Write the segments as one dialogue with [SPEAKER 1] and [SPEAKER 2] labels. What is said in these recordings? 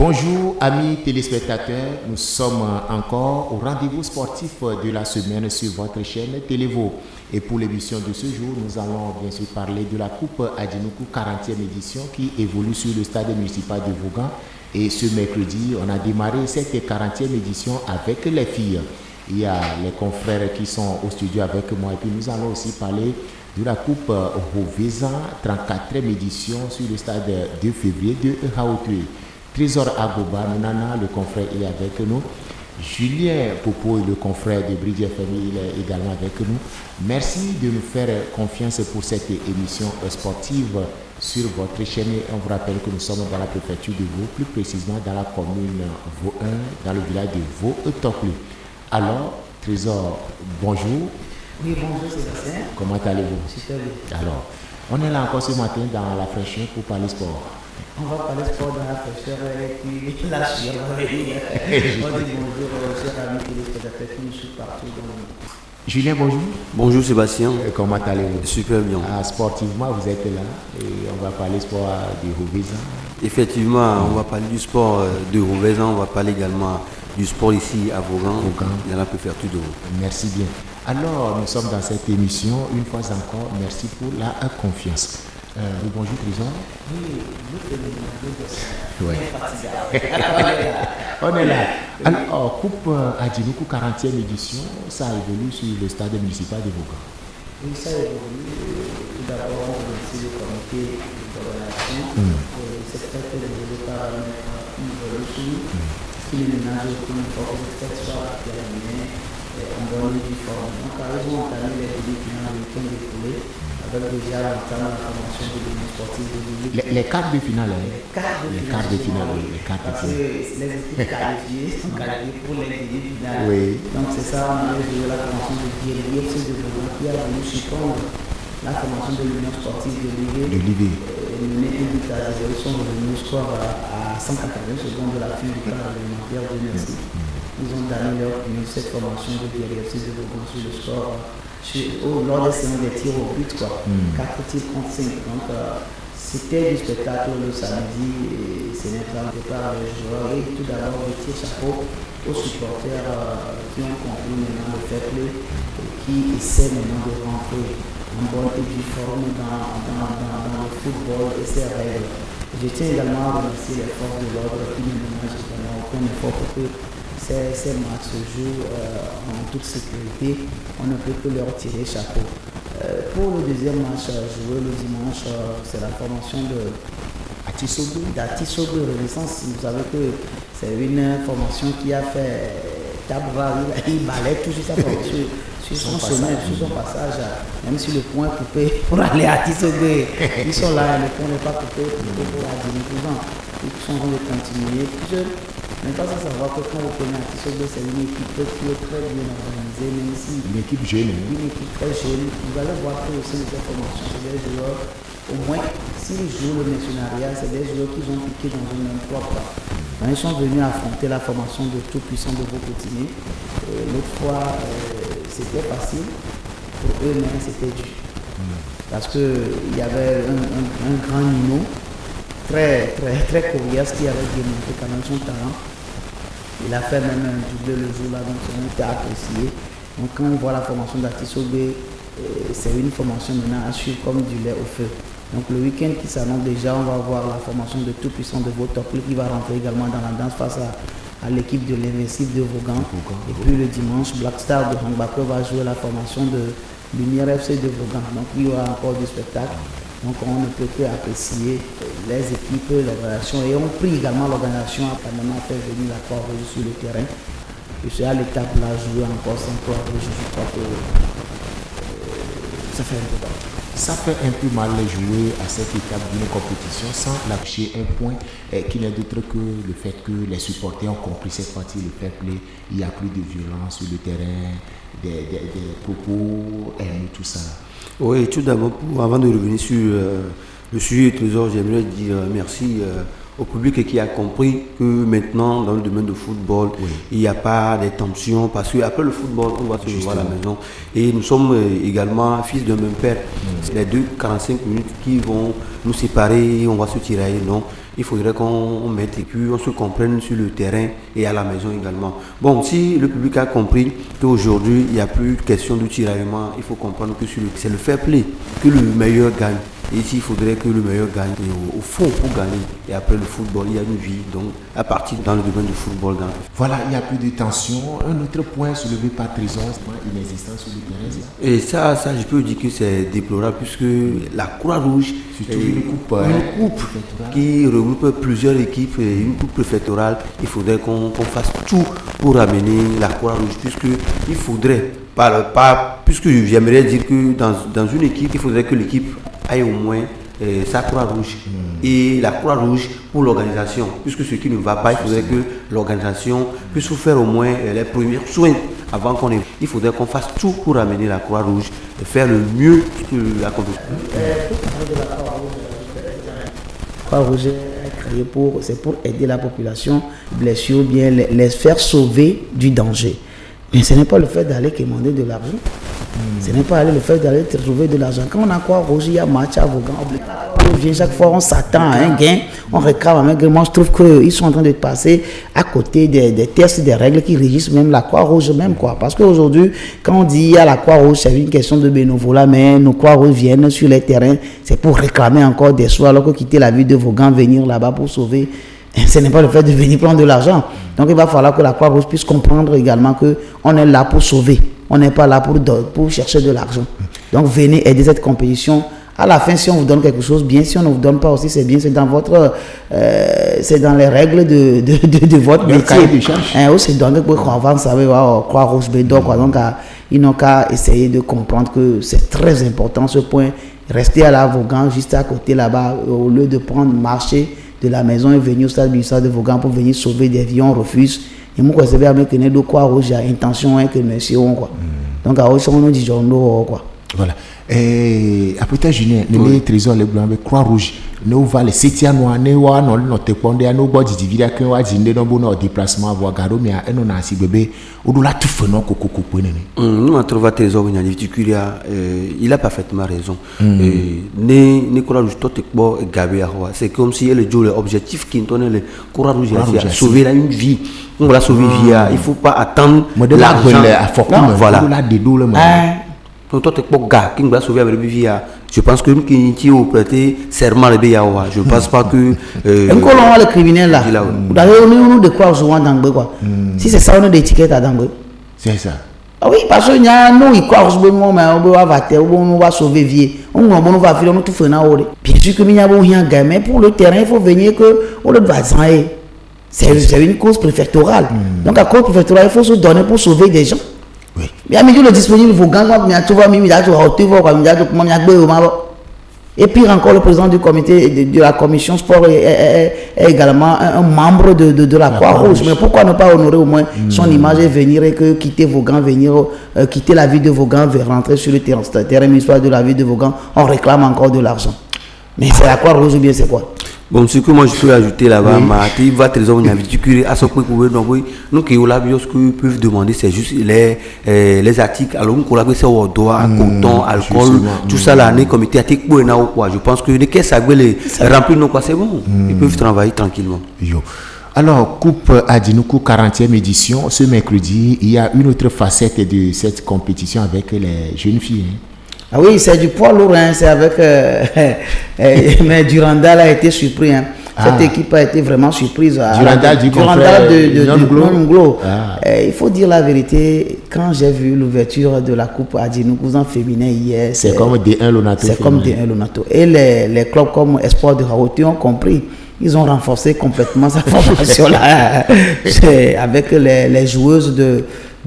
[SPEAKER 1] Bonjour amis téléspectateurs, nous sommes encore au rendez-vous sportif de la semaine sur votre chaîne Télévo. Et pour l'émission de ce jour, nous allons bien sûr parler de la Coupe Adinoukou 40e édition qui évolue sur le stade municipal de Vaughan. Et ce mercredi, on a démarré cette 40e édition avec les filles. Il y a les confrères qui sont au studio avec moi et puis nous allons aussi parler de la Coupe Roveza 34e édition sur le stade 2 février de Hautoué. Trésor Agoba, Nana, le confrère, il est avec nous. Julien Popo, le confrère de Bridge FM, il est également avec nous. Merci de nous faire confiance pour cette émission sportive sur votre chaîne. On vous rappelle que nous sommes dans la préfecture de Vaud, plus précisément dans la commune Vaud 1, dans le village de Vaud-Toclu. Alors, Trésor, bonjour.
[SPEAKER 2] Oui, bonjour Sébastien.
[SPEAKER 1] Comment allez-vous?
[SPEAKER 2] Super bien.
[SPEAKER 1] Alors, on est là encore ce matin dans la fraîcheur pour parler sport.
[SPEAKER 2] On va parler sport dans la fraîcheur et puis la chaleur. On dit bonjour aux chers amis téléspectateurs qui nous suivent partout dans le monde.
[SPEAKER 1] Julien, bonjour.
[SPEAKER 3] Bonjour Sébastien.
[SPEAKER 1] Comment allez-vous?
[SPEAKER 3] Super bien.
[SPEAKER 1] Sportivement, vous êtes là et on va parler sport de Roveza.
[SPEAKER 3] Effectivement, on va parler du sport de Roveza, on va parler également du sport ici à Vaughan, dans la préfecture de Vaud.
[SPEAKER 1] Merci bien. Alors, nous sommes dans cette émission. Une fois encore, merci pour la confiance. Bonjour Trésor. Oui, on est là. Alors, Coupe Adinoukou 40e édition, ça évolue sur le stade municipal de Vaughan.
[SPEAKER 2] Oui, ça évolue. Tout d'abord, on remercie le comité d'organisation. C'est très développé par Yves Loussou, qui est ménage pour une fois que cette soit terminée en bonne et due forme. Donc, ils ont entamé les demi-finales le week-end découlé. Avec déjà l'entame la formation de l'union sportive de l'île.
[SPEAKER 1] Les quarts de finale, hein?
[SPEAKER 2] Les quarts de finale. Parce que les équipes qualifiées sont qualifiées pour les demi-finales.
[SPEAKER 1] Oui.
[SPEAKER 2] Donc c'est ça, on a joué la formation de l'IFC de Vaughan qui a voulu supporter la formation de l'union sportive de l'île. Menés un but à 0, ils sont revenus au score à 180 secondes de la fin du quart alimentaire de Merci. Ils ont donné leur opinion sur cette formation de l'IFC de Vaughan sur le score. Lors des séances des tirs au but, 4 tirs contre 5. Donc, c'était du spectacle le samedi et ce n'est pas par les joueurs. Et tout d'abord, je tire chapeau aux supporters qui ont compris maintenant le fair play et qui essaient maintenant de rentrer en bonne et due forme dans le football et ses règles. Je tiens également à remercier les forces de l'ordre qui ne ménagent aucun effort pour que ces matchs se jouent en toute sécurité. On ne peut que leur tirer chapeau. Pour le deuxième match joué le dimanche, c'est la formation d'Atisogo Renaissance. Vous savez que c'est une formation qui a fait Tabra, il balaye toujours sa formation sur son chemin, sur son passage, même si le point est coupé pour aller à Atisogo. Ils sont là, le point n'est pas coupé pour Adinoukou. Ils sont en train de continuer. Mais pas sans savoir que quand vous prenez Atisogo, c'est une équipe qui est très bien organisée, même si
[SPEAKER 1] une équipe jeune.
[SPEAKER 2] Une équipe très jeune. Vous allez voir que au sein de cette formation, c'est des joueurs, au moins, s'ils jouent le nationariat, c'est des joueurs qui ont piqué dans une même propre. Ils sont venus affronter la formation de tout puissant de Vaud-Cotigny. L'autre fois, c'était facile. Pour eux, mais c'était dur. Parce qu'il y avait un grand Nino, très coriace, qui avait démontré quand même son talent. Il a fait même un doublé le jour là, donc on était apprécié. Donc quand on voit la formation d'Atisogo, c'est une formation maintenant à suivre comme du lait au feu. Donc le week-end qui s'annonce déjà, on va voir la formation de tout puissant de Vaud-Toclu qui va rentrer également dans la danse face à l'équipe de l'Invincible de Vaughan. Et puis le dimanche, Black Star de Hangbako va jouer la formation de Lumière FC de Vaughan. Donc il y aura encore du spectacle. Donc on ne peut que apprécier les équipes, l'organisation. Et on prie également l'organisation à faire venir la Croix-Rouge sur le terrain. Et c'est à l'étape là, jouer encore sans Croix-Rouge, je crois que ça fait un peu mal.
[SPEAKER 1] Ça fait un peu mal jouer à cette étape d'une compétition sans lâcher un point qui n'est d'autre que le fait que les supporters ont compris cette partie, le fair play. Il n'y a plus de violence sur le terrain, des propos haineux, tout ça.
[SPEAKER 3] Oui, tout d'abord, avant de revenir sur le sujet du Trésor, j'aimerais dire merci au public qui a compris que maintenant, dans le domaine du football, il n'y a pas de tensions, parce qu'après le football, on va se revoir à la maison. Et nous sommes également fils d'un même père. C'est les 45 minutes qui vont nous séparer, on va se tirailler, non. il faudrait qu'on mette et qu'on se comprenne sur le terrain et à la maison également. Bon, si le public a compris qu'aujourd'hui, il n'y a plus question de tiraillement, il faut comprendre que c'est le fair play, que le meilleur gagne. Et ici, il faudrait que le meilleur gagne. Et au fond, pour gagner, et après le football, il y a une vie. Donc, à partir dans le domaine du football.
[SPEAKER 1] Voilà, il n'y a plus de tension. Un autre point soulevé par Trésor, c'est l'inexistence sur le terrain.
[SPEAKER 3] Et ça, je peux dire que c'est déplorable, puisque la Croix-Rouge,
[SPEAKER 1] surtout une coupe
[SPEAKER 3] qui regroupe plusieurs équipes et une coupe préfectorale, il faudrait qu'on fasse tout pour amener la Croix-Rouge, puisqu'il faudrait, puisque j'aimerais dire que dans une équipe, il faudrait que l'équipe aille au moins sa Croix-Rouge et la Croix-Rouge pour l'organisation, puisque ce qui ne va pas, il faudrait que l'organisation puisse faire au moins les premiers soins avant qu'on ait. Il faudrait qu'on fasse tout pour amener la Croix-Rouge et faire le mieux que la compétition.
[SPEAKER 2] La Croix-Rouge est créée c'est pour aider la population blessée ou bien les faire sauver du danger. Mais ce n'est pas le fait d'aller commander de l'argent. Ce n'est pas le fait d'aller trouver de l'argent. Quand on a Croix-Rouge, il y a match à Vaughan. On vient chaque fois, on s'attend à un gain, on réclame un gain. Moi, je trouve qu'ils sont en train de passer à côté des tests, des règles qui régissent même la Croix-Rouge même, quoi. Parce qu'aujourd'hui, quand on dit à la Croix-Rouge, c'est une question de bénévolat, mais nos Croix-Rouges viennent sur les terrains, c'est pour réclamer encore des soins, alors que quitter la ville de Vaughan, venir là-bas pour sauver, ce n'est pas le fait de venir prendre de l'argent. Donc il va falloir que la Croix-Rouge puisse comprendre également qu'on est là pour sauver. On n'est pas là pour chercher de l'argent. Donc venez aider cette compétition. À la fin, si on vous donne quelque chose, bien. Si on ne vous donne pas aussi, c'est bien. C'est dans les règles de votre métier. C'est donc qu'on va savoir Croix-Rouge Bédor, quoi. Donc ils n'ont qu'à essayer de comprendre que c'est très important ce point. Rester à la Vaughan, juste à côté là-bas, au lieu de prendre marcher de la maison et venir au stade municipal de Vaughan pour venir sauver des vies, on refuse. Et moi, je sais bien que Croix-Rouge a intention que monsieur quoi. Donc à Roche, on nous dit quoi.
[SPEAKER 1] Voilà. Et après Julien, le trésor le blanc avec Croix-Rouge, nous va les septième mois, nous va notre pondé à nos body divider que on va dire dans bon déplacement voir garo mais à nous na si bébé ou là tout fait non coco
[SPEAKER 3] nous on trouve trésor il a parfaitement raison. Ne Croix-Rouge tout est bon gabé c'est comme si le jour l'objectif qui donne le Croix-Rouge à sauver une vie. On va sauver vie, il faut pas attendre
[SPEAKER 1] l'argent à fortune voilà là des dollars.
[SPEAKER 3] Je pense que qui ont prêté serment le Béawa. Je ne pense pas que.
[SPEAKER 2] On a le criminel là. D'ailleurs, on a de quoi jouer dans le quoi. Si c'est ça, on a des tickets à Dangbe.
[SPEAKER 1] C'est ça.
[SPEAKER 2] Ah oui, parce que nous, il croit que on va sauver vie. On va faire tout faire. Bien sûr que il y a rien gagné, mais pour le terrain, il faut venir que on le va s'en. C'est une cause préfectorale. Donc, à cause préfectorale, il faut se donner pour sauver des gens.
[SPEAKER 1] Oui.
[SPEAKER 2] Le disponible, et puis encore le président du comité de la commission sport est également un membre de la Croix-Rouge. Mais pourquoi ne pas honorer au moins son image et venir et que quitter Vaughan, quitter la ville de Vaughan, rentrer sur le terrain municipal de la ville de Vaughan, on réclame encore de l'argent. Mais c'est la Croix-Rouge ou bien c'est quoi?
[SPEAKER 3] Bon, ce que moi je peux ajouter là-bas, il va trésor à ce point nous qui peuvent demander, c'est juste les articles. Alors, nous collaborons sur le doigt, coton, alcool, tout ça là, les comités articles pour quoi. Je pense que les caisses à remplir nos quoi, c'est bon. Ils peuvent travailler tranquillement.
[SPEAKER 1] Alors, Coupe Adinoukou 40e édition, ce mercredi, il y a une autre facette de cette compétition avec les jeunes filles.
[SPEAKER 2] Ah oui, c'est du poids lourd, hein, c'est avec... mais Durandal a été surpris. Hein. Cette équipe a été vraiment surprise.
[SPEAKER 1] Durandal
[SPEAKER 2] de Nglo. Il faut dire la vérité, quand j'ai vu l'ouverture de la Coupe Adinoukou en féminin hier...
[SPEAKER 1] C'est comme D1 Lonato.
[SPEAKER 2] C'est comme D1 Lonato. Et les clubs comme Espoir de Raoté ont compris. Ils ont renforcé complètement sa formation-là avec les joueuses de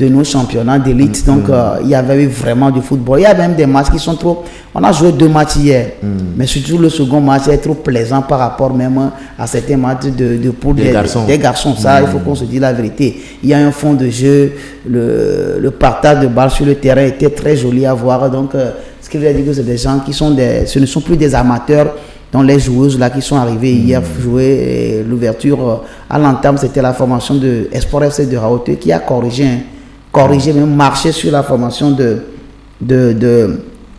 [SPEAKER 2] nos championnats d'élite. Donc, il y avait eu vraiment du football. Il y a même des matchs qui sont trop... On a joué 2 matchs hier, mais surtout le second match est trop plaisant par rapport même à certains matchs pour des garçons. Ça, il faut qu'on se dise la vérité. Il y a un fond de jeu, le partage de balles sur le terrain était très joli à voir. Donc, ce qui veut dire que c'est des gens qui sont ce ne sont plus des amateurs. Donc les joueuses là qui sont arrivées hier jouer l'ouverture à l'entame, c'était la formation de Espoir FC de Raoté qui a corrigé, même marché sur la formation de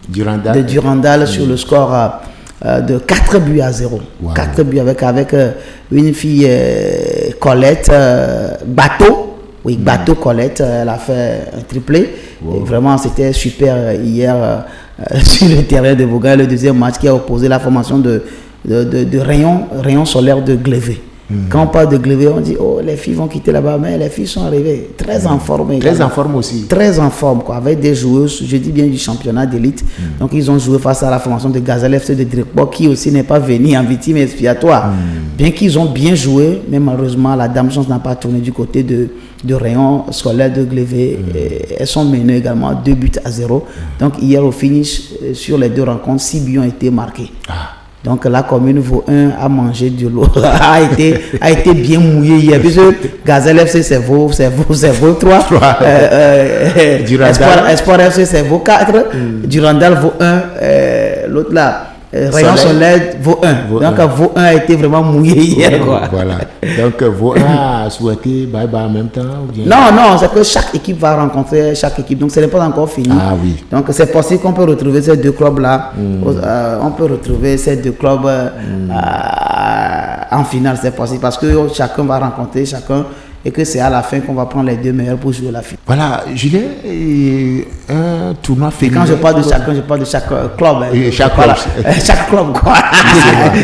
[SPEAKER 2] Durandal sur le score de 4 buts à 0.
[SPEAKER 1] Wow.
[SPEAKER 2] 4 buts avec une fille Colette Bateau. Oui, Bateau Colette, elle a fait un triplé.
[SPEAKER 1] Wow.
[SPEAKER 2] Et vraiment, c'était super hier sur le terrain de Vaughan, le deuxième match qui a opposé la formation de Rayon Solaire de Glévé. Quand on parle de Glévé, on dit oh, les filles vont quitter là-bas, mais les filles sont arrivées très en forme.
[SPEAKER 1] Très en forme aussi.
[SPEAKER 2] Très en forme, quoi, avec des joueuses, je dis bien du championnat d'élite. Donc ils ont joué face à la formation de Gazelle FC de Dreport, qui aussi n'est pas venu en victime expiatoire. Bien qu'ils ont bien joué, mais malheureusement la Dame Chance n'a pas tourné du côté de Rayon Scolaire de Glévé. Elles sont menées également 2 buts à 0. Donc hier au finish, sur les 2 rencontres, 6 buts ont été marqués. Donc la commune Vaud 1 a mangé de l'eau, a été bien mouillé hier. Puisque Gazelle FC c'est Vaud 3. Espoir FC c'est Vaud 4. Durandal Vaud 1. L'autre là, Rayon Solaire Vaud 1. Donc Vaud 1 a été vraiment mouillé hier.
[SPEAKER 1] Voilà. Donc Vaud 1 a souhaité bye-bye en même temps ou bien...
[SPEAKER 2] Non, c'est que chaque équipe va rencontrer chaque équipe. Donc ce n'est pas encore fini.
[SPEAKER 1] Ah oui.
[SPEAKER 2] Donc c'est possible qu'on peut retrouver ces 2 clubs-là. On peut retrouver ces 2 clubs en finale, c'est possible. Parce que chacun va rencontrer chacun. Et que c'est à la fin qu'on va prendre les 2 meilleurs pour jouer la finale.
[SPEAKER 1] Voilà, Julien, un tournoi féminin.
[SPEAKER 2] Quand je parle de chacun, je parle de chaque club.
[SPEAKER 1] Chaque club.
[SPEAKER 2] Chaque club, quoi.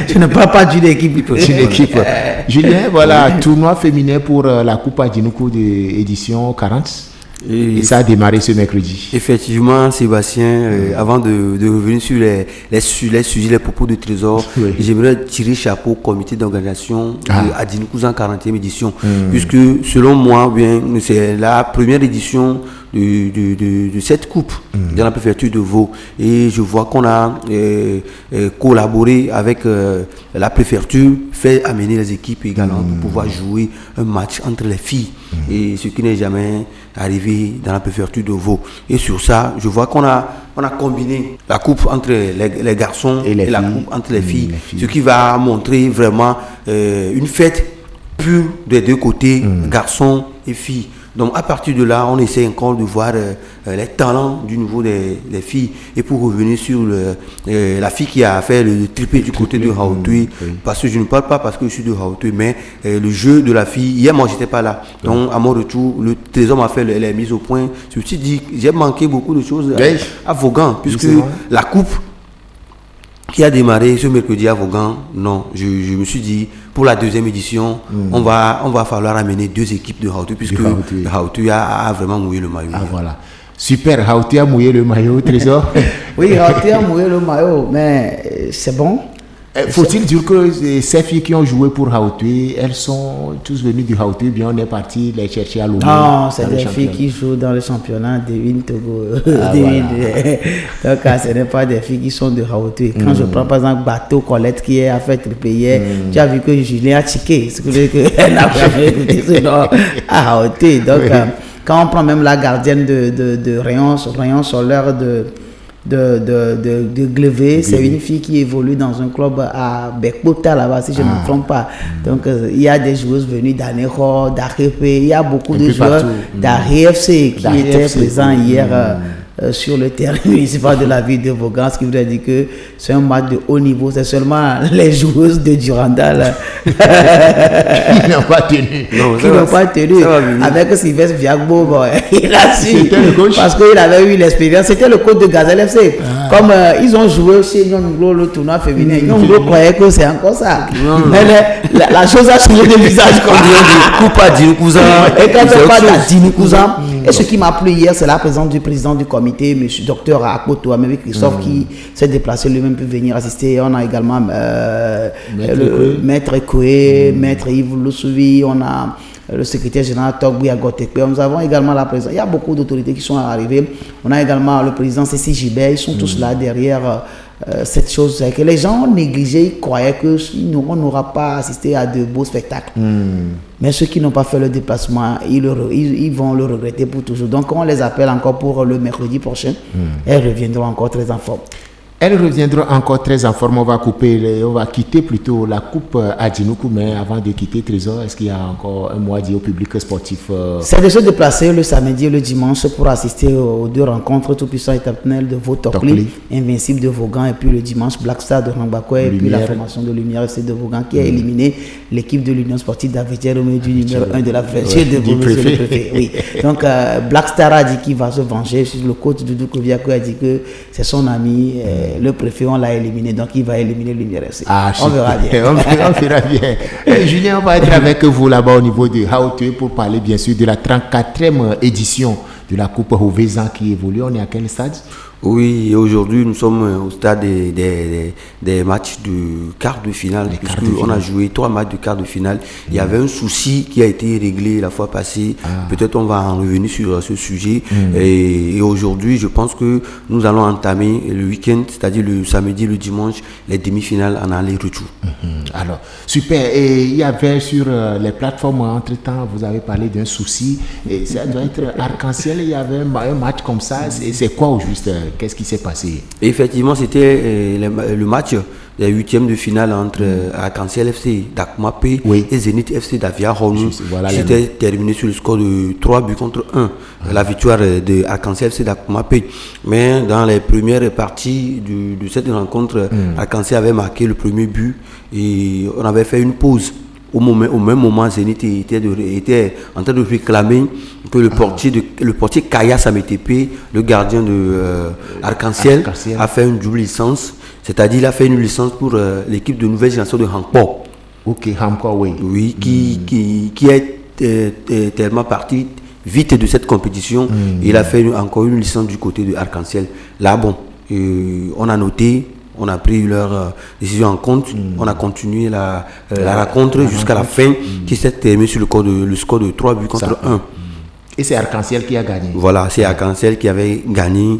[SPEAKER 2] Je ne parle pas d'une équipe.
[SPEAKER 1] Julien, voilà, tournoi féminin pour la Coupe Adinoukou de édition 40. Et ça a démarré ce mercredi.
[SPEAKER 3] Effectivement, Sébastien, avant de revenir sur les sujets, les propos de Trésor, j'aimerais tirer chapeau au comité d'organisation de Adinoukou en 40e édition. Puisque, selon moi, bien, c'est la première édition de cette coupe dans la préfecture de Vaud. Et je vois qu'on a collaboré avec la préfecture, fait amener les équipes également pour pouvoir jouer un match entre les filles. Et ce qui n'est jamais arrivé dans la préfecture de Vaud. Et sur ça, je vois qu'on a combiné la coupe entre les garçons et la coupe entre les filles. Ce qui va montrer vraiment une fête pure des 2 côtés, garçons et filles. Donc à partir de là, on essaie encore de voir les talents du niveau des filles. Et pour revenir sur la fille qui a fait le triplé du côté de Hautoué, parce que je ne parle pas parce que je suis de Hautoué, mais le jeu de la fille, hier moi j'étais pas là. Donc à mon retour, le Trésor m'a fait les mises au point. Je me suis dit, j'ai manqué beaucoup de choses à Vaughan, puisque la coupe qui a démarré ce mercredi à Vaughan, non, je me suis dit, pour la 2e édition, on va falloir amener 2 équipes de Hautoué, puisque Hautoué a vraiment mouillé le maillot.
[SPEAKER 1] Ah voilà. Super, Hautoué a mouillé le maillot, Trésor.
[SPEAKER 2] Oui, Hautoué a mouillé le maillot, mais c'est bon.
[SPEAKER 1] Faut-il dire que ces filles qui ont joué pour Hautoué, elles sont tous venues du Hautoué, bien on est parti les chercher à Lomé?
[SPEAKER 2] Non, c'est des filles qui jouent dans le championnat de Win Togo. Donc, ce n'est pas des filles qui sont de Hautoué. Quand je prends par exemple Bateau Colette qui a fait triper hier, tu as vu que Julien a tiqué. Ce que elle n'a jamais écouté ce nom à Hautoué. Donc, quand on prend même la gardienne de Rayon Solaire de Glévé, c'est une fille qui évolue dans un club à Bekbota là-bas, si je ne me trompe pas. Donc il y a des joueuses venues d'Anejo, d'Arepe, il y a beaucoup de joueurs d'ARFC qui étaient présents hier sur le terrain municipal de la ville de Vaughan, ce qui voudrait dire que c'est un match de haut niveau. C'est seulement les joueuses de Durandal
[SPEAKER 1] qui n'ont pas tenu.
[SPEAKER 2] Avec Sylvestre Viagbo, il a su parce qu'il avait eu l'expérience. C'était le coach de Gazelle FC. Comme ils ont joué chez Nyonglo le tournoi féminin, Nyonglo croyait que c'est encore ça. Mais la chose a changé de visage comme et quand on parle d'Adinoukouzan, et ce qui m'a plu hier, c'est la présence du président du comité, M. Dr Akoto, avec Christophe qui s'est déplacé lui-même pour venir assister. On a également Maître Ekoué, Maître Yves Loussouvi, on a le secrétaire général Togbi Agotekpe. Nous avons également la présence. Il y a beaucoup d'autorités qui sont arrivées. On a également le président Cécile Gibert. Ils sont tous là derrière cette chose. C'est que les gens ont négligé, ils croyaient qu'on n'aura pas assisté à de beaux spectacles. Mais ceux qui n'ont pas fait le déplacement, ils vont le regretter pour toujours. Donc on les appelle encore pour le mercredi prochain. Elles reviendront encore très en forme.
[SPEAKER 1] Elles reviendront encore très en forme. On va quitter plutôt la coupe Adjinoukou, mais avant de quitter Trésor, est-ce qu'il y a encore un mot à dire au public sportif?
[SPEAKER 2] C'est de se déplacer le samedi et le dimanche pour assister aux 2 rencontres tout puissant éternel de Vaux-Tokli, Invincible de Vaughan, et puis le dimanche Black Star de Rangbakoy, et puis la formation de Lumière FC de Vaughan qui a éliminé l'équipe de l'Union Sportive d'Avetière du numéro 1 de la préfet de Vaughan, monsieur le préfet. Oui. Donc Black Star a dit qu'il va se venger sur le coach Doudou Koviako, a dit que c'est son ami. Le préfet, on l'a éliminé, donc il va éliminer Lumière FC. On verra bien.
[SPEAKER 1] On verra bien. Julien, on va être avec vous là-bas au niveau de Hautue pour parler bien sûr de la 34e édition de la Coupe Rouvezan qui évolue. On est à quel stade?
[SPEAKER 3] Oui, aujourd'hui nous sommes au stade des matchs de quart de finale, puisqu'on a joué 3 matchs de quart de finale. Il y avait un souci qui a été réglé la fois passée. Peut-être on va en revenir sur ce sujet. Et aujourd'hui, je pense que nous allons entamer le week-end, c'est-à-dire le samedi, le dimanche, les demi-finales en aller-retour.
[SPEAKER 1] Alors, super. Et il y avait sur les plateformes, entre-temps, vous avez parlé d'un souci. Et ça doit être arc-en-ciel. Il y avait un match comme ça. C'est quoi au juste? Qu'est-ce qui s'est passé?
[SPEAKER 3] Effectivement, c'était le match des 8e de finale entre Arc-en-Ciel FC d'Akmapé et Zénith FC d'Avia-Honou. C'était terminé sur le score de 3 buts contre 1. La victoire de Arc-en-Ciel FC d'Akmapé. Mais dans les premières parties de cette rencontre, Arc-en-Ciel avait marqué le premier but et on avait fait une pause. Au même moment, Zénith était en train de réclamer que le portier Kaya Sametepe, le gardien de Arc-en-Ciel, a fait une double licence. C'est-à-dire il a fait une licence pour l'équipe de nouvelle génération de Hankpo.
[SPEAKER 1] Ok, Hankpo, oui.
[SPEAKER 3] Oui, qui est tellement parti vite de cette compétition. Il a fait encore une licence du côté de Arc-en-Ciel. Là, bon, on a noté. On a pris leur décision en compte. On a continué la rencontre jusqu'à la fin, qui s'est terminée sur le score de 3 buts contre 1.
[SPEAKER 1] Et c'est Arc-en-Ciel qui a gagné.
[SPEAKER 3] Voilà, c'est Arc-en-Ciel qui avait gagné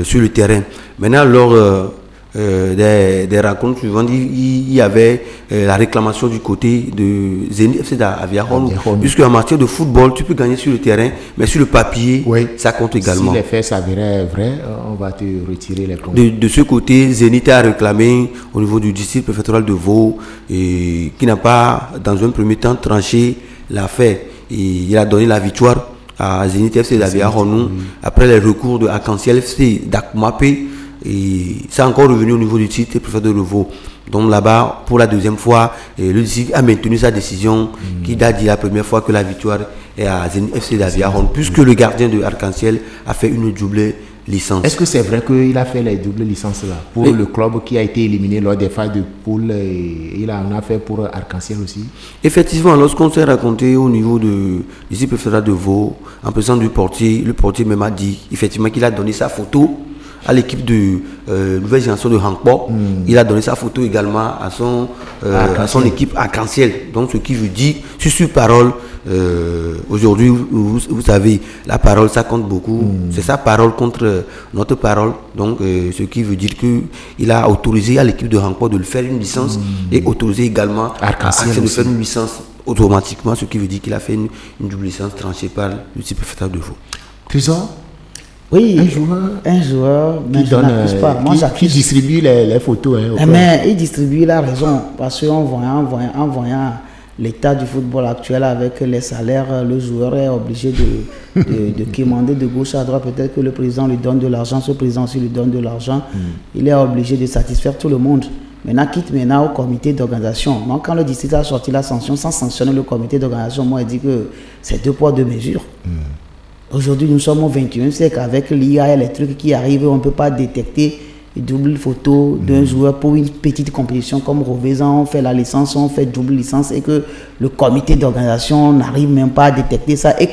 [SPEAKER 3] sur le terrain. Maintenant, lors des rencontres suivantes, il y avait la réclamation du côté de Zénith FC d'Avia-Honou. Puisque en matière de football, tu peux gagner sur le terrain, mais sur le papier, ça compte également.
[SPEAKER 1] Si les faits s'avéraient vrais, on va te retirer les points.
[SPEAKER 3] De ce côté, Zénith a réclamé au niveau du district préfectoral de Vaud, qui n'a pas, dans un premier temps, tranché l'affaire. Il a donné la victoire à Zénith FC d'Avia-Honou après les recours de Arc-en-Ciel FC d'Akmapé. Et c'est encore revenu au niveau du titre préfectoral de Vaud. Donc là-bas, pour la deuxième fois, le district a maintenu sa décision qui date de la première fois que la victoire est à Zénith FC d'Avia-Honou, puisque le gardien de Arc-en-Ciel a fait une double licence.
[SPEAKER 1] Est-ce que c'est vrai qu'il a fait les doubles licences là pour le club qui a été éliminé lors des phases de poule, il en a fait pour Arc-en-Ciel aussi?
[SPEAKER 3] Effectivement, lorsqu'on s'est raconté au niveau du district préfectoral de Vaud, en présence du portier, le portier même a dit effectivement qu'il a donné sa photo à l'équipe de nouvelle génération de Hankpo. Il a donné sa photo également à son équipe Arc-en-Ciel. Donc ce qui veut dire, sur parole, aujourd'hui, vous savez, la parole ça compte beaucoup. C'est sa parole contre notre parole. Donc ce qui veut dire qu'il a autorisé à l'équipe de Hankpo de le faire une licence et autorisé également à Arc-en-Ciel de faire une licence automatiquement, ce qui veut dire qu'il a fait une double licence tranchée par le type préfectoral de Vaud.
[SPEAKER 1] Trésor?
[SPEAKER 2] Oui, un joueur mais
[SPEAKER 1] qui, qui distribue les photos.
[SPEAKER 2] Mais il distribue, il a raison, parce qu'en voyant l'état du football actuel avec les salaires, le joueur est obligé de quémander de gauche à droite. Peut-être que le président lui donne de l'argent, ce président aussi lui donne de l'argent. Il est obligé de satisfaire tout le monde. Maintenant, quitte maintenant au comité d'organisation. Moi, quand le district a sorti la sanction, sans sanctionner le comité d'organisation, moi, il dit que c'est 2 poids 2 mesures. Aujourd'hui, nous sommes au 21e siècle. Avec l'IA et les trucs qui arrivent, on ne peut pas détecter une double photo d'un joueur pour une petite compétition comme Rouvezan. On fait la licence, on fait double licence et que le comité d'organisation n'arrive même pas à détecter ça. Et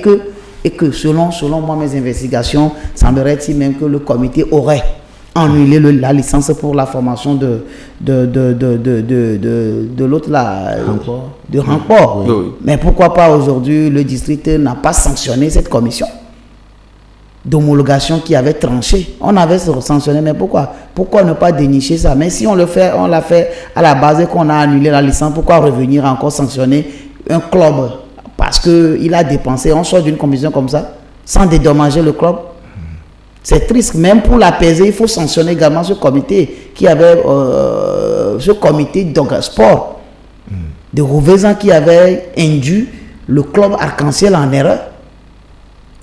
[SPEAKER 2] que selon moi, mes investigations, semblerait-il même que le comité aurait annulé la licence pour la formation de l'autre là, de Hankpo. Mais pourquoi pas aujourd'hui, le district n'a pas sanctionné cette commission d'homologation qui avait tranché. On avait sanctionné, mais pourquoi ne pas dénicher ça? Mais si on l'a fait à la base et qu'on a annulé la licence, pourquoi revenir encore sanctionner un club? Parce qu'il a dépensé, on sort d'une compétition comme ça, sans dédommager le club. C'est triste. Même pour l'apaiser, il faut sanctionner également ce comité qui avait ce comité de sport de Rouvezan qui avait induit le club Arc-en-Ciel en erreur.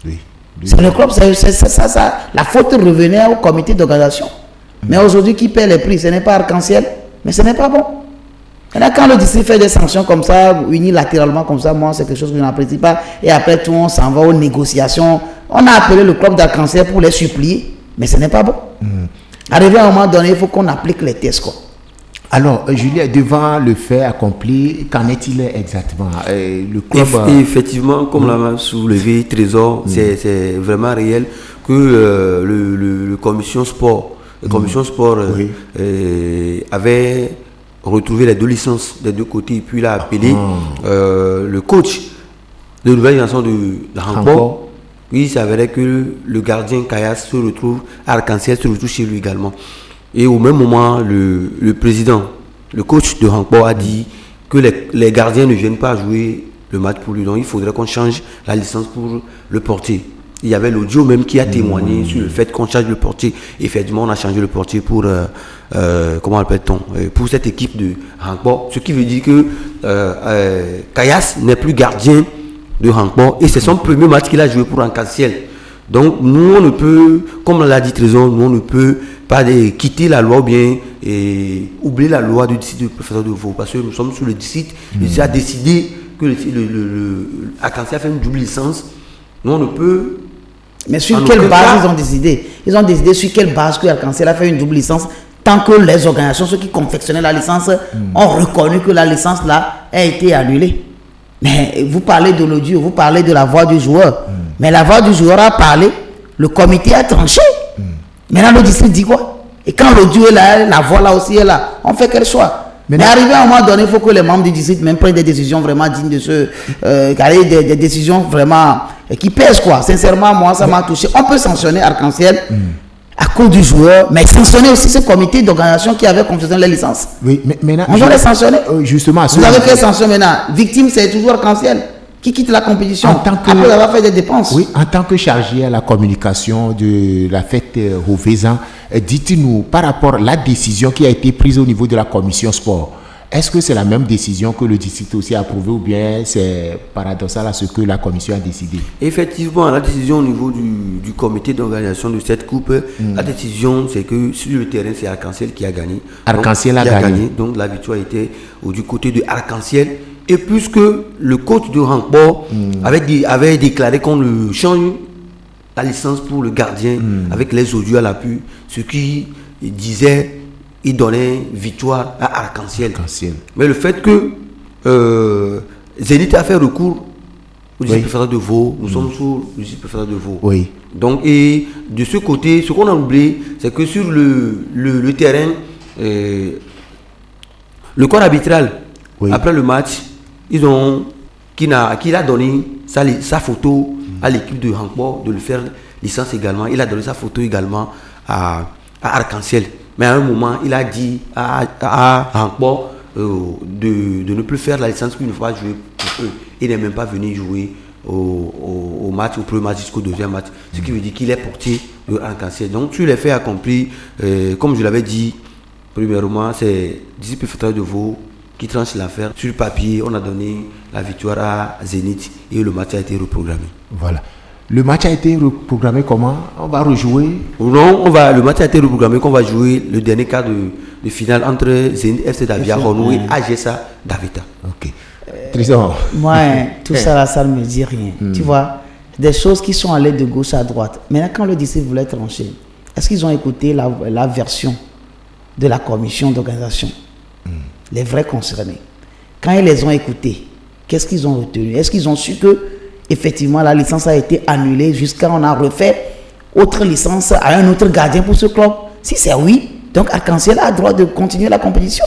[SPEAKER 1] Oui.
[SPEAKER 2] C'est le club, ça, la faute revenait au comité d'organisation. Mais aujourd'hui, qui paie les prix? Ce n'est pas Arc-en-Ciel, mais ce n'est pas bon. Et là, quand le district fait des sanctions comme ça, unilatéralement comme ça, moi, c'est quelque chose que je n'apprécie pas. Et après tout, on s'en va aux négociations. On a appelé le club d'Arc-en-Ciel pour les supplier, mais ce n'est pas bon. Arrivé à un moment donné, il faut qu'on applique les tests, quoi.
[SPEAKER 1] Alors, Julien, devant le fait accompli, qu'en est-il exactement? Le club...
[SPEAKER 3] Effectivement, comme l'a soulevé Trésor, c'est vraiment réel que le commission sport, avait retrouvé les 2 licences des 2 côtés, et puis il a appelé le coach de nouvelle génération de handball. Oui, il s'avérait que le gardien Kayas se retrouve, Arc-en-Ciel se retrouve chez lui également. Et au même moment, le président, le coach de handball a dit que les gardiens ne viennent pas jouer le match pour lui. Donc il faudrait qu'on change la licence pour le portier. Il y avait l'audio même qui a témoigné sur le fait qu'on change le portier. Effectivement, on a changé le portier pour, comment appelle-t-on, pour cette équipe de handball. Ce qui veut dire que Kayas n'est plus gardien de handball et c'est son premier match qu'il a joué pour Arc-en-Ciel. Donc nous, on ne peut, comme l'a dit Trésor, nous on ne peut pas quitter la loi ou bien oublier la loi du district du professeur de Vaud, parce que nous sommes sur le district. Le district a décidé que Arc-en-Ciel a fait une double licence. Nous on ne peut...
[SPEAKER 2] Mais sur quelle base ils ont décidé? Ils ont décidé sur quelle base que Arc-en-Ciel a fait une double licence, tant que les organisations, ceux qui confectionnaient la licence, ont reconnu que la licence là a été annulée. Mais vous parlez de l'audio, vous parlez de la voix du joueur. Mais la voix du joueur a parlé, le comité a tranché. Maintenant le district dit quoi? Et quand l'audio est là, la voix là aussi est là, on fait quel choix? Mais arrivé à un moment donné, il faut que les membres du district même prennent des décisions vraiment dignes de ce... des décisions vraiment qui pèsent, quoi. Sincèrement, moi, ça m'a touché. On peut sanctionner Arc-en-Ciel à cause du joueur, mais sanctionner aussi ce comité d'organisation qui avait confectionné les licences.
[SPEAKER 1] Oui, mais maintenant...
[SPEAKER 2] On doit les sanctionner.
[SPEAKER 1] Justement,
[SPEAKER 2] vous avez quelle sanction maintenant? Victime, c'est toujours Arc-en-Ciel qui quitte la compétition après avoir fait des dépenses.
[SPEAKER 1] Oui, en tant que chargé à la communication de la fête Rouvezan, dites-nous, par rapport à la décision qui a été prise au niveau de la commission sport, est-ce que c'est la même décision que le district aussi a approuvée ou bien c'est paradoxal à ce que la commission a décidé?
[SPEAKER 3] Effectivement, la décision au niveau du comité d'organisation de cette coupe, la décision c'est que sur le terrain c'est Arc-en-Ciel qui a gagné.
[SPEAKER 1] Arc-en-Ciel a gagné.
[SPEAKER 3] Donc la victoire était du côté de Arc-en-Ciel. Et puisque le coach de handball avait déclaré qu'on le change la licence pour le gardien avec les audios à l'appui, ce qui disait il donnait victoire à Arc-en-Ciel. Mais le fait que Zénith a fait recours au district préfectoral de Vaud, nous sommes sous le district préfectoral de Vaud.
[SPEAKER 1] Oui.
[SPEAKER 3] Donc, et de ce côté, ce qu'on a oublié, c'est que sur le terrain, le corps arbitral, après le match, qu'il a donné sa photo à l'équipe de handball de le faire licence également. Il a donné sa photo également à Arc-en-Ciel. Mais à un moment, il a dit à handball de ne plus faire la licence qu'il ne faut pas jouer pour eux. Il n'est même pas venu jouer au match, au premier match jusqu'au deuxième match. Ce qui veut dire qu'il est porté de Arc-en-Ciel. Donc, sur les faits accomplis, comme je l'avais dit, premièrement, c'est le district préfectoral de Vaud qui tranche l'affaire. Sur le papier, on a donné la victoire à Zénith et le match a été reprogrammé.
[SPEAKER 1] Voilà. Le match a été reprogrammé comment? On va rejouer?
[SPEAKER 3] Non, le match a été reprogrammé qu'on va jouer le dernier quart de finale entre Zénith FC Davia Ronou et AGSA Davita.
[SPEAKER 1] Ok. Trésor.
[SPEAKER 2] Moi, tout ça là, ça ne me dit rien. Tu vois, des choses qui sont allées de gauche à droite. Maintenant, quand le district voulait trancher, est-ce qu'ils ont écouté la version de la commission d'organisation? Les vrais concernés. Quand ils les ont écoutés, qu'est-ce qu'ils ont retenu? Est-ce qu'ils ont su que effectivement la licence a été annulée jusqu'à on a refait autre licence à un autre gardien pour ce club? Si c'est oui, donc Arc-en-Ciel a le droit de continuer la compétition.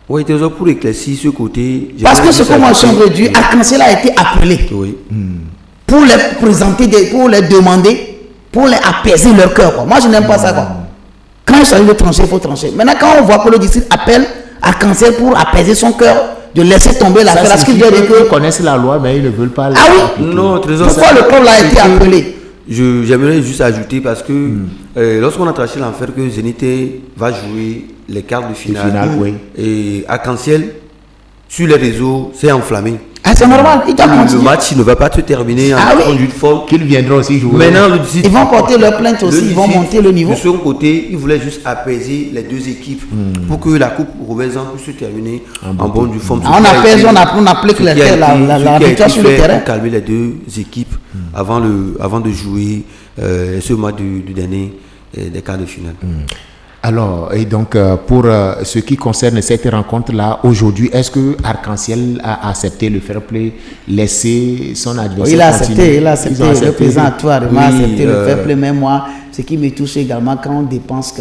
[SPEAKER 3] Oui, Trésor, pour éclaircir ce côté...
[SPEAKER 2] Parce que ce que moi je veux dire, Arc-en-Ciel a été appelé pour les présenter, pour les demander, pour les apaiser leur cœur, quoi. Moi je n'aime pas ça, quoi. Quand il s'agit de trancher, il faut trancher. Maintenant quand on voit que le district appelle Arc-en-Ciel pour apaiser son cœur, de laisser tomber l'affaire, parce qu'ils
[SPEAKER 1] connaissent la loi mais ils ne veulent pas.
[SPEAKER 2] Ah oui.
[SPEAKER 3] Non, Trésor.
[SPEAKER 2] Pourquoi le club a été appelé?
[SPEAKER 3] j'aimerais juste ajouter parce que lorsqu'on a traché l'enfer que Zénith va jouer les quarts de finale, et Arc-en-Ciel, sur les réseaux, c'est enflammé.
[SPEAKER 2] Ah, c'est normal,
[SPEAKER 3] le match ne va pas se terminer en d'une forme.
[SPEAKER 1] Qu'ils viendront aussi jouer.
[SPEAKER 3] Maintenant,
[SPEAKER 2] ils vont porter leur plainte aussi, ils vont monter le niveau.
[SPEAKER 3] De son côté, ils voulaient juste apaiser les deux équipes pour que la Coupe Roubaix-en puisse se terminer en bonne du forme.
[SPEAKER 2] On applique la victoire sur le terrain.
[SPEAKER 3] Pour calmer les deux équipes avant de jouer ce mois du dernier des quarts de finale.
[SPEAKER 1] Alors, et donc, pour ce qui concerne cette rencontre-là, aujourd'hui, est-ce que Arc-en-Ciel a accepté le fair play, laisser son adversaire
[SPEAKER 2] continuer? Il a accepté, le président Atoua a accepté le fair play, même moi, ce qui me touche également quand on dépense.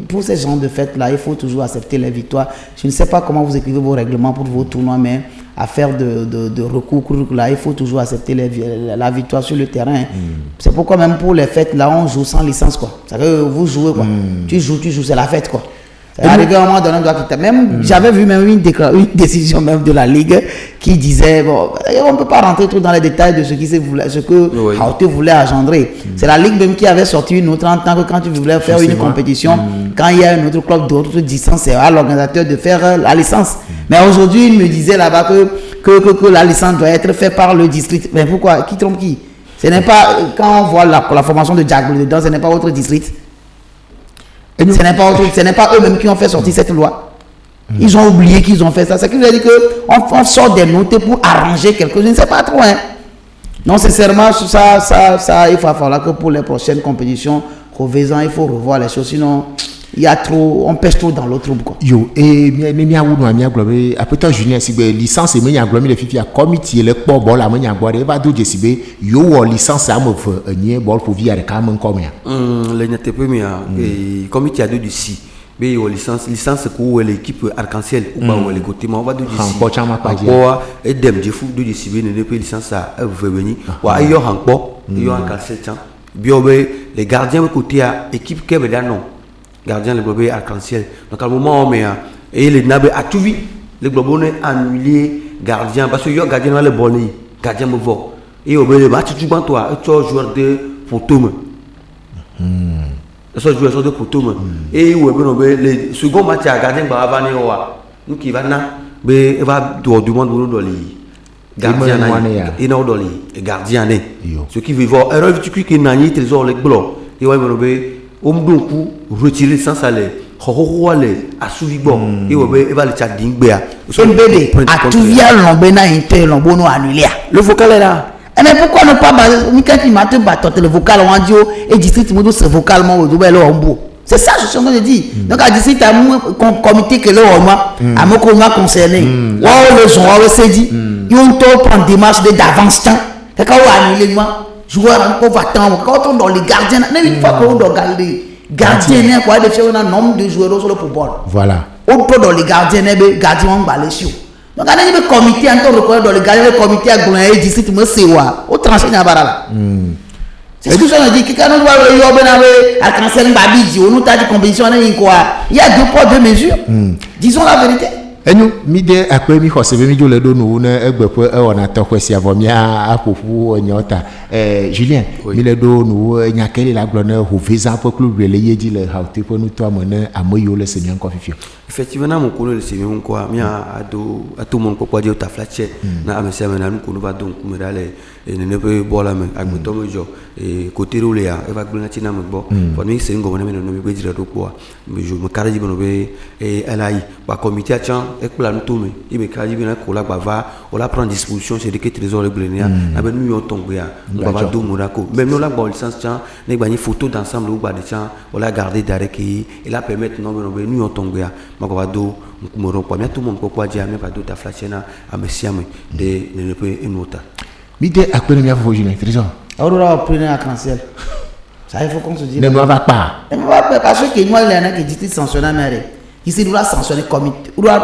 [SPEAKER 2] Pour ces genres de fêtes-là, il faut toujours accepter les victoires. Je ne sais pas comment vous écrivez vos règlements pour vos tournois, mais à faire de recours là, il faut toujours accepter la victoire sur le terrain. C'est pourquoi même pour les fêtes là, on joue sans licence quoi. C'est-à-dire que vous jouez quoi. Tu joues, c'est la fête quoi. Arrivé à un moment donné, on doit quitter. Même j'avais vu même une décision même de la Ligue qui disait bon, on ne peut pas rentrer trop dans les détails de ce que Haute voulait engendrer. C'est la Ligue même qui avait sorti une autre en tant que quand tu voulais faire une compétition, quand il y a un autre club d'autre distance, c'est à l'organisateur de faire la licence. Mais aujourd'hui, il me disait là-bas que la licence doit être faite par le district. Mais pourquoi? Qui trompe qui? Ce n'est pas, quand on voit la formation de Jack Bleu dedans, ce n'est pas votre district. Ce n'est pas eux-mêmes qui ont fait sortir cette loi. Ils ont oublié qu'ils ont fait ça. C'est ce qui veut dire qu'on sort des notes pour arranger quelque chose. Je ne sais pas trop. Non, sincèrement, ça, il va falloir que pour les prochaines compétitions, Roubaix-en, il faut revoir les choses. Sinon, il y a trop, on pêche trop dans l'autre trou.
[SPEAKER 1] Yo, et après toi, Julien, si licence et menya glomi le fifi a comité le port bol a menya boire va do jesibe yo licence a me fait bol pour via quand même combien
[SPEAKER 3] le n'était pas et comité a deux du si mais licence pour l'équipe Arc-en-Ciel ou pas ou les côtés mais on va do jesibe et dem je fou do jesibe ne peut licence à venir ou ailleurs encore yo Arc-en-Ciel bien les gardiens côté à équipe qui est non gardien le globe Arc-en-Ciel donc à un moment on met et les nabes a tout vu le globe on est annulé gardien parce que yo gardien dans le bolé gardien me voit et au bout de match tu prends toi tu es joueur de photo tu es joueur de photo et où le second match à gardien va venir nous qui va na mais va du monde pour nous donner gardien et non donner gardien ce qui veut voir erreur tu cliques nani trésor le blanc et ouais on donc retirer sans salaire à suivre et on va le chat d'ingbea
[SPEAKER 2] son bébé à tout via l'embena inter l'embono annulé le vocal est là mais pourquoi ne pas ni quand il m'a te battre le vocal en audio et district modo ce vocalement au double ombo c'est ça je suis en train de dire donc à district à mon comité que le moi à mon commun concerné le son c'est dit ils ont tout prendre démarche d'avance temps quand on annulé moi joueur encore va-t'en quand on dans les gardiens une fois qu'on doit garder gardien quoi de faire un nombre de joueurs sur le football
[SPEAKER 1] voilà
[SPEAKER 2] on peut dans les gardiens gardien on balai sur donc on a un comité en tant que dans le gardien le comité à Gouin et district me c'est wa au trancher na barala c'est ce que je dis que quand on doit yo benawe à cancer babiji on nous t'a dit compétition on quoi il y a deux poids deux mesures disons la vérité
[SPEAKER 1] enu mi de akwe mi khose be mi jo le do nu na egbepo e wona to kwesi avomia apofu onyota Julien mi le do nu nyakele la glone Roubaix-en pour club le yeji le Haute pour nous to amone amoyo le semi encore fifio
[SPEAKER 3] effectivement mon kono le semi quoi mi ado mon ko dire ta flache na amese na nu kono va donc me dale ne peut bola me agbeto mo jo et côté roulé e va glona tina mo bo for mi se ngo na me no mi dire do quoi mais je me carré bono be et LAI ba comité a chan et pour la nous tourner il me carré bien ko la va on la prend disposition c'est que trésor le blenia na ben nous on tombe ya on va do monako même nous la bon licence chan ne ba ni photo d'ensemble ou ba de chan on la garder d'arrêt qui et la permettre non ben nous on tombe ya ma ko va do moro pa tout le monde ko dire mais pas do ta flashena a messiame de ne peut une autre
[SPEAKER 1] mi de akpere mi afo Julien trésor
[SPEAKER 2] aurora prenez à cancer ça il faut qu'on se dise
[SPEAKER 1] ne va pas
[SPEAKER 2] parce que moi il y en a qui dit sanctionner mais il s'est doit sanctionner comité à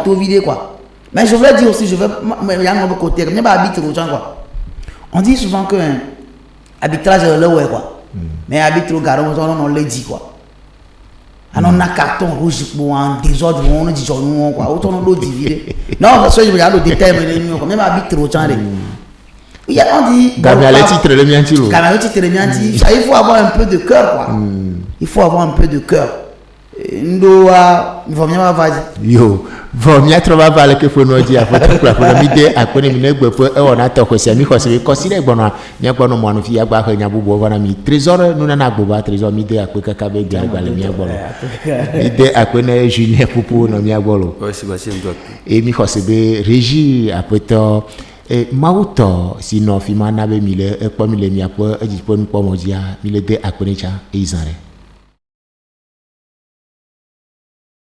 [SPEAKER 2] ton vidé quoi mais je voulais dire aussi je veux il y a un autre côté comme pas habiter aux gens quoi on dit souvent que arbitrage le ouais quoi mais arbitre au garon on le dit quoi alors on a carton rouge pour un désordre on dit quoi autant on le diviser non parce que je regarde le détail mais même arbitre au genre On dit.
[SPEAKER 1] Gabriel titre le mien tiro.
[SPEAKER 2] Gabriel titre le mien il faut avoir un peu de cœur, quoi. Il faut avoir un peu de cœur. Ndoa, il faut bien avoir.
[SPEAKER 1] Yo, faut bien trouver par que faut nous dire après tout pour la midi à connaître une gbe pour on a toko c'est mi cause considère bon nya bon mo fi ya gba nya bubo wana mi trésor nous na gbo ba trésor midi à ka ka be dia gba le mi agbolo midi à connaître Julien Popo no mi agbolo
[SPEAKER 3] ouais Sébastien Doc
[SPEAKER 1] et mi cause be régie après to et mauto sinon fi mana be mi le e po mi le mi apo e ji po mi po mo dia mi le de à connaître cha e izare